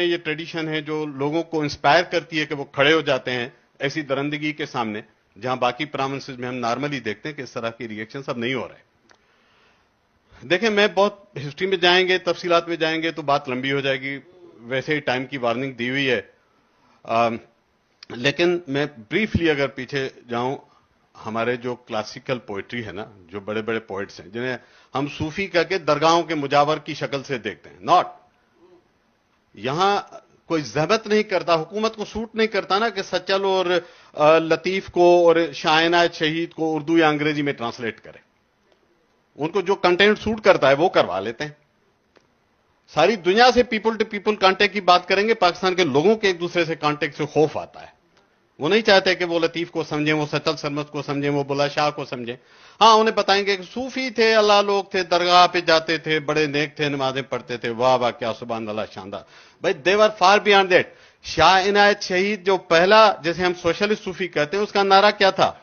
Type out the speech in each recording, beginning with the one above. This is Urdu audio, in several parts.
یہ ٹریڈیشن ہے جو لوگوں کو انسپائر کرتی ہے کہ وہ کھڑے ہو جاتے ہیں ایسی درندگی کے سامنے، جہاں باقی پروونسز میں ہم نارملی دیکھتے ہیں کہ اس طرح کی ریئیکشن سب نہیں ہو رہے. دیکھیں میں بہت ہسٹری میں جائیں گے، تفصیلات میں جائیں گے تو بات لمبی ہو جائے گی، ویسے ہی ٹائم کی وارننگ دی ہوئی ہے. لیکن میں بریفلی اگر پیچھے جاؤں، ہمارے جو کلاسیکل پوئٹری ہے نا، جو بڑے بڑے پوئٹس ہیں جنہیں ہم صوفی کہہ کے درگاہوں کے مجاور کی شکل سے دیکھتے ہیں، ناٹ یہاں کوئی زحمت نہیں کرتا، حکومت کو سوٹ نہیں کرتا نا کہ سچل اور لطیف کو اور شائنہ شہید کو اردو یا انگریزی میں ٹرانسلیٹ کرے. ان کو جو کنٹینٹ سوٹ کرتا ہے وہ کروا لیتے ہیں. ساری دنیا سے پیپل ٹو پیپل کانٹیکٹ کی بات کریں گے، پاکستان کے لوگوں کے ایک دوسرے سے کانٹیکٹ سے خوف آتا ہے. وہ نہیں چاہتے کہ وہ لطیف کو سمجھیں، وہ سچل سرمد کو سمجھیں، وہ بلا شاہ کو سمجھیں. ہاں انہیں بتائیں گے کہ صوفی تھے، اللہ لوگ تھے، درگاہ پہ جاتے تھے، بڑے نیک تھے، نمازیں پڑھتے تھے، واہ واہ کیا سبحان اللہ شاندار. بھائی دے ور فار بیانڈ دیٹ. شاہ عنایت شہید جو پہلا، جیسے ہم سوشلسٹ صوفی کہتے ہیں، اس کا نعرہ کیا تھا؟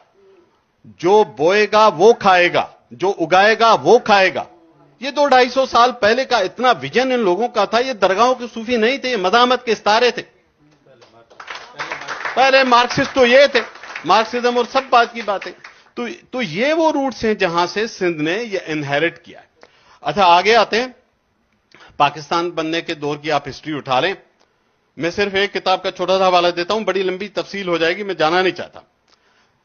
جو بوئے گا وہ کھائے گا، جو اگائے گا وہ کھائے گا. یہ 200-250 سال پہلے کا اتنا ویژن ان لوگوں کا تھا. یہ درگاہوں کے صوفی نہیں تھے، یہ مزاحمت کے ستارے تھے. پہلے مارکسسٹ تو یہ تھے، مارکسزم اور سب بات کی باتیں. تو یہ وہ روٹس ہیں جہاں سے سندھ نے یہ انہیرٹ کیا ہے. اچھا آگے آتے ہیں، پاکستان بننے کے دور کی آپ ہسٹری اٹھا لیں. میں صرف ایک کتاب کا چھوٹا سا حوالہ دیتا ہوں، بڑی لمبی تفصیل ہو جائے گی، میں جانا نہیں چاہتا.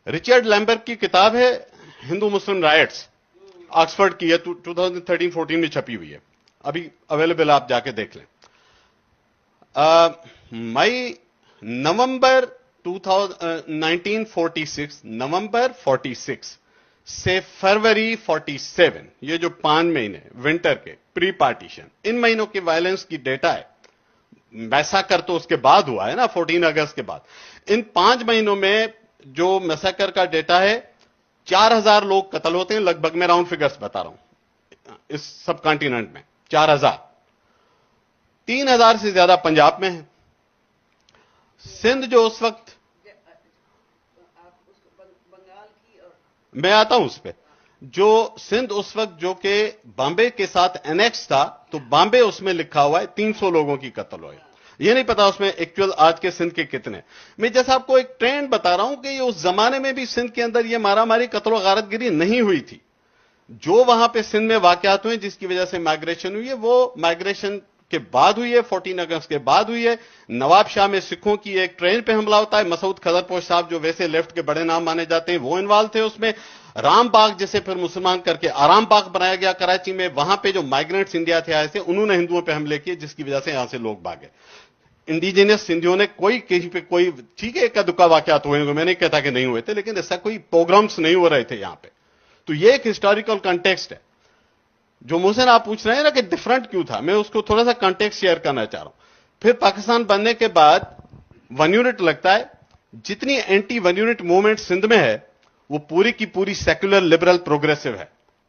رچرڈ لیمبرٹ کی کتاب ہے ہندو مسلم رائٹس، آکسفورڈ کی ہے، 2013-14 میں چھپی ہوئی ہے، ابھی اویلیبل، آپ جا کے دیکھ لیں. نومبر 1946، نومبر 46 سے فروری 47، یہ جو 5 مہینے ونٹر کے پری پارٹیشن، ان مہینوں کے وائلنس کی ڈیٹا ہے. میساکر تو اس کے بعد ہوا ہے نا، 14 اگست کے بعد. ان 5 مہینوں میں جو میساکر کا ڈیٹا ہے، 4000 لوگ قتل ہوتے ہیں، لگ بھگ میں راؤنڈ فگرز بتا رہا ہوں، اس سب کانٹیننٹ میں 4000. 3000 سے زیادہ پنجاب میں ہیں. سندھ جو اس وقت، میں آتا ہوں اس پہ، جو سندھ اس وقت جو کہ بامبے کے ساتھ انیکس تھا، تو بامبے اس میں لکھا ہوا ہے 300 لوگوں کی قتل ہوئے. یہ نہیں پتا اس میں ایکچوئل آج کے سندھ کے کتنے. میں جیسا آپ کو ایک ٹرینڈ بتا رہا ہوں کہ یہ اس زمانے میں بھی سندھ کے اندر یہ مارا ماری قتل و غارت گری نہیں ہوئی تھی. جو وہاں پہ سندھ میں واقعات ہوئے جس کی وجہ سے مائگریشن ہوئی ہے، وہ مائگریشن کے بعد ہوئی ہے، 14 اگست کے بعد ہوئی ہے. نواب شاہ میں سکھوں کی ایک ٹرین پہ حملہ ہوتا ہے، مسعود خضرپوش صاحب جو ویسے لیفٹ کے بڑے نام مانے جاتے ہیں وہ انوالو تھے اس میں. رام باغ جسے پھر مسلمان کر کے آرام باغ بنایا گیا کراچی میں، وہاں پہ جو مائیگرنٹس انڈیا تھے آئے تھے، انہوں نے ہندوؤں پہ حملے کیے جس کی وجہ سے یہاں سے لوگ بھاگے. انڈیجینس سندھیوں نے کوئی کہیں پہ کوئی، ٹھیک ہے ایک دکا واقعات ہوئے ہیں، میں نہیں کہتا کہ نہیں ہوئے تھے، لیکن ایسا کوئی پروگرامز نہیں ہو رہے تھے یہاں پہ. تو یہ ایک ہسٹوریکل کنٹیکسٹ ہے. جو محسن آپ پوچھ رہے ہیں نا کہ ڈفرنٹ کیوں تھا، میں اس کو تھوڑا سا کنٹیکسٹ شیئر کرنا چاہ رہا ہوں. پھر پاکستان بننے کے بعد 1 یونٹ لگتا ہے. جتنی اینٹی 1 یونٹ موومنٹ سندھ میں ہے وہ پوری کی پوری سیکولر لبرل پروگریسو ہے.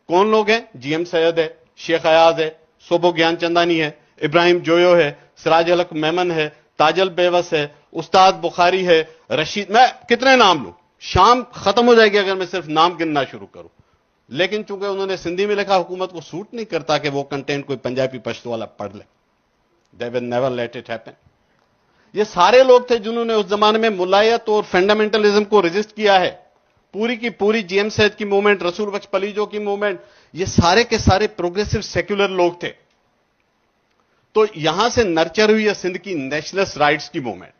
کون لوگ ہیں؟ جی ایم سید ہے، شیخ ایاز ہے، صوبو گیان چندانی ہے، ابراہیم جویو ہے، سراج الحق میمن ہے، تاجل بیوس ہے، استاد بخاری ہے، رشید، میں کتنے نام لوں، شام ختم ہو جائے گی اگر میں صرف نام گننا شروع کروں. لیکن چونکہ انہوں نے سندھی میں لکھا، حکومت کو سوٹ نہیں کرتا کہ وہ کنٹینٹ کوئی پنجابی پشتو والا پڑھ لے. They will never let it happen. یہ سارے لوگ تھے جنہوں نے اس زمانے میں ملائیت اور فنڈامنٹلزم کو رجسٹ کیا ہے. پوری کی پوری جی ایم سید کی موومنٹ، رسول بخش پلیجو کی موومنٹ، یہ سارے کے سارے پروگریسو سیکولر لوگ تھے. تو یہاں سے نرچر ہوئی ہے سندھ کی نیشنلسٹ رائٹس کی موومنٹ.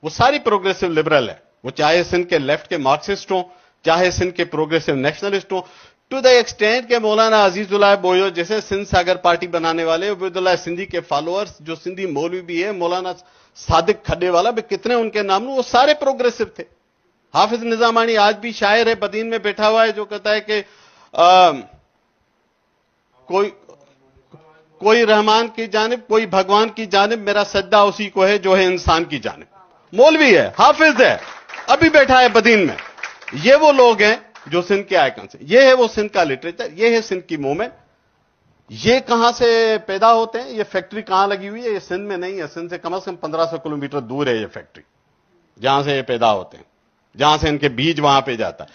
وہ ساری پروگریسو لبرل ہے، وہ چاہے سندھ کے لیفٹ کے مارکسسٹ ہوں، چاہے سندھ کے پروگریسو نیشنلسٹ ہوں. ٹو دا ایکسٹینٹ کہ مولانا عزیز اللہ بویو جیسے سندھ ساگر پارٹی بنانے والے، عبید اللہ سندھی کے فالوورز جو سندھی مولوی بھی ہے، مولانا صادق کھڈے والا بھی، کتنے ان کے نام لوں، وہ سارے پروگریسو تھے. حافظ نظامانی آج بھی شاعر ہے، بدین میں بیٹھا ہوا ہے، جو کہتا ہے کہ کوئی رحمان کی جانب، کوئی بھگوان کی جانب، میرا سجدہ اسی کو ہے جو ہے انسان کی جانب. مولوی ہے، حافظ ہے، ابھی بیٹھا ہے بدین میں. یہ وہ لوگ ہیں جو سندھ کے آئیکنس ہیں. یہ ہے وہ سندھ کا لٹریچر، یہ ہے سندھ کی موومنٹ. یہ کہاں سے پیدا ہوتے ہیں؟ یہ فیکٹری کہاں لگی ہوئی ہے؟ یہ سندھ میں نہیں ہے، سندھ سے کم از کم 1500 کلومیٹر دور ہے یہ فیکٹری، جہاں سے یہ پیدا ہوتے ہیں، جہاں سے ان کے بیج وہاں پہ جاتا ہے.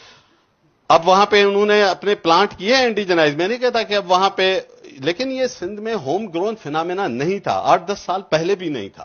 اب وہاں پہ انہوں نے اپنے پلانٹ کیے ہیں انڈیجنائز، میں نہیں کہتا کہ اب وہاں پہ، لیکن یہ سندھ میں ہوم گرون فینامنا نہیں تھا، 8-10 سال پہلے بھی نہیں تھا.